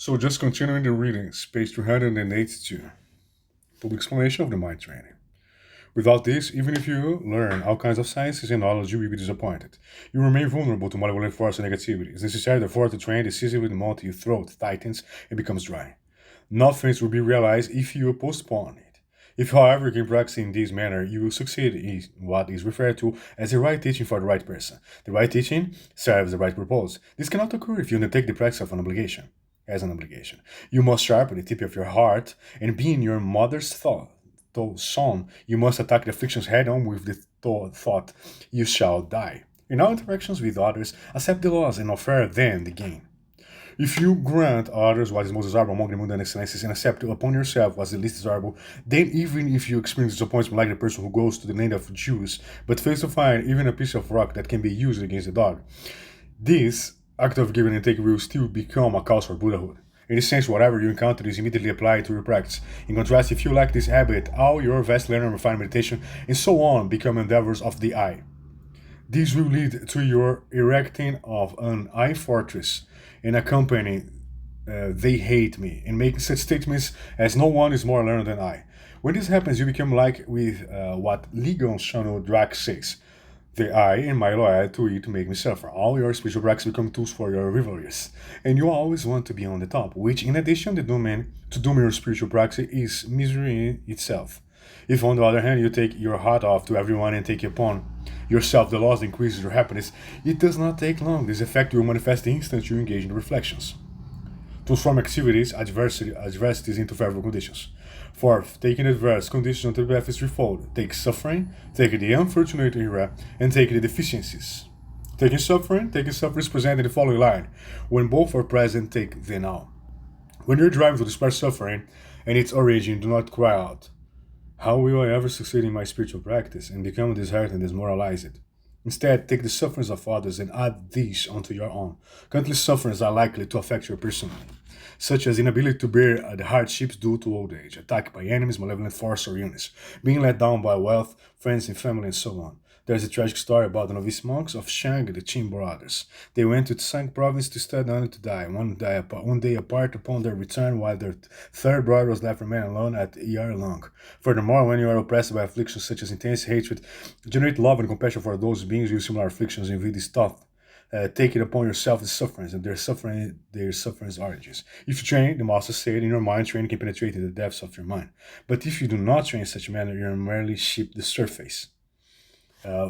So just continuing the readings, page 282, full explanation of the mind training. Without this, even if you learn all kinds of sciences and knowledge, you will be disappointed. You remain vulnerable to malevolent force and negativity. It's necessary, therefore, to train decisively the moment your throat tightens and becomes dry. Nothing will be realized if you postpone it. If, however, you can practice in this manner, you will succeed in what is referred to as the right teaching for the right person. The right teaching serves the right purpose. This cannot occur if you undertake the practice of an obligation. As an obligation, you must sharpen the tip of your heart and be in your mother's thought. Son, you must attack the afflictions head on with the thought, you shall die. In all interactions with others, accept the loss and offer them the gain. If you grant others what is most desirable among the mundane excellences and accept upon yourself what is the least desirable, then even if you experience disappointment like the person who goes to the land of Jews, but fails to find even a piece of rock that can be used against the dog, this act of giving and taking will still become a cause for Buddhahood. In this sense, whatever you encounter is immediately applied to your practice. In contrast, if you lack this habit, all your vast learning, refined meditation, and so on become endeavors of the eye. This will lead to your erecting of an eye fortress and accompanying they hate me, and making such statements as no one is more learned than I. When this happens, you become like with what Ligon Shonu Gyalchok says. The I and my loyalty to it make me suffer. All your spiritual practices become tools for your rivalries. And you always want to be on the top, which in addition to dooming your spiritual practice is misery in itself. If on the other hand you take your hat off to everyone and take upon yourself the loss that increases your happiness, it does not take long. This effect will manifest the instant you engage in the reflections. Transform activities, adversities into favorable conditions. Fourth, taking adverse conditions onto the path is threefold. Take suffering, take the unfortunate era, and take the deficiencies. Taking suffering is presented in the following line. When both are present, take them all. When you're driving to despair suffering and its origin, do not cry out, how will I ever succeed in my spiritual practice, and become disheartened and demoralized? Instead, take the sufferings of others and add these onto your own. Countless sufferings are likely to affect you personally, such as inability to bear the hardships due to old age, attacked by enemies, malevolent force, or illness, being let down by wealth, friends, and family, and so on. There's a tragic story about the novice monks of Shanghai, the Qin brothers. They went to Tsang province to study only to die, one day apart upon their return, while their third brother was left remain alone at Yarlong. Furthermore, when you are oppressed by afflictions such as intense hatred, generate love and compassion for those beings with similar afflictions and with this thought. Take it upon yourself the sufferings and their sufferings origins. If you train, the master said, in your mind, training can penetrate into the depths of your mind. But if you do not train in such a manner, you are merely sheep the surface.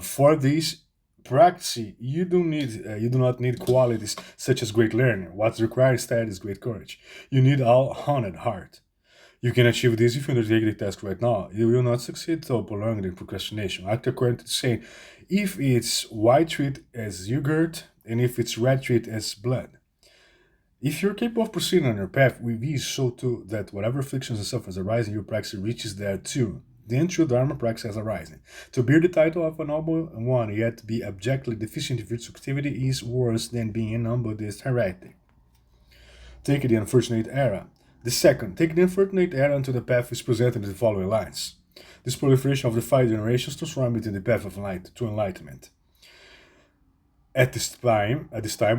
For this practice, you do not need qualities such as great learning. What's required instead is great courage. You need all honest heart. You can achieve this if you undertake the task right now. You will not succeed though prolonging procrastination. Act according to the saying, if it's white, treat as yogurt, and if it's red, treat as blood. If you're capable of proceeding on your path with ease, so too that whatever afflictions and sufferings arise in your practice reaches there too. Then true Dharma practice has arisen. To bear the title of a noble one, yet be abjectly deficient in virtual activity, is worse than being an unbuddhist heretic. Take the unfortunate era. The second, take the unfortunate era into the path is presented in the following lines. This proliferation of the five generations transformed it in the path of light to enlightenment. At this time,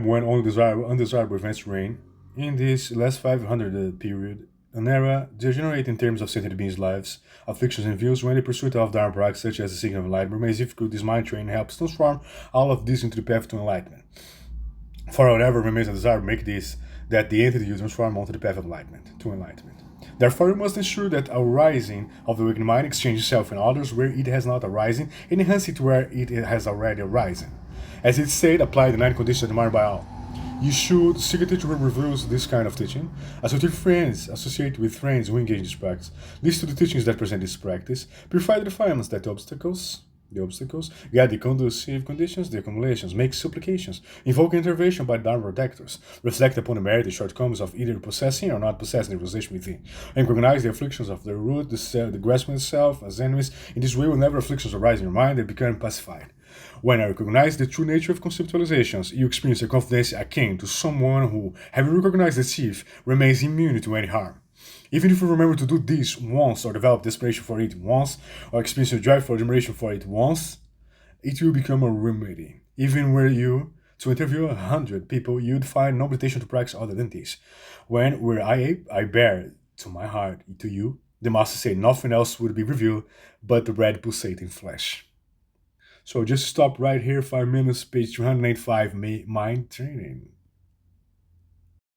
when only undesirable events reign, in this last 500 period, an era degenerate in terms of sentient beings' lives, afflictions and views, when the pursuit of Dharma practice, such as the seeking of enlightenment, remains difficult, this mind training helps transform all of this into the path to enlightenment. For whatever remains undesirable, make this that the entity you transform onto the path of enlightenment, to enlightenment. Therefore, you must ensure that a rising of the wicked mind exchanges itself and others where it has not arisen, and enhance it where it has already arisen. As it said, apply the 9 conditions admired by all. You should seek a teacher who reveals this kind of teaching. Associate with friends who engage in this practice. Listen to the teachings that present this practice. Purify the defilements that the obstacles, guide the conducive conditions, the accumulations, make supplications, invoke intervention by Dharma protectors, reflect upon the merit and shortcomings of either possessing or not possessing the realization within, and recognize the afflictions of the root, the grasping itself as enemies. In this way, whenever afflictions arise in your mind, they become pacified. When I recognize the true nature of conceptualizations, you experience a confidence akin to someone who, having recognized the chief, remains immune to any harm. Even if you remember to do this once, or develop desperation for it once, or experience a drive for admiration for it once, it will become a remedy, even were you To interview 100 people, you'd find no meditation to practice other than this. When were I bear to my heart, to you, the master said nothing else would be revealed but the red pulsating flesh. So just stop right here, 5 minutes, page 285, mind training.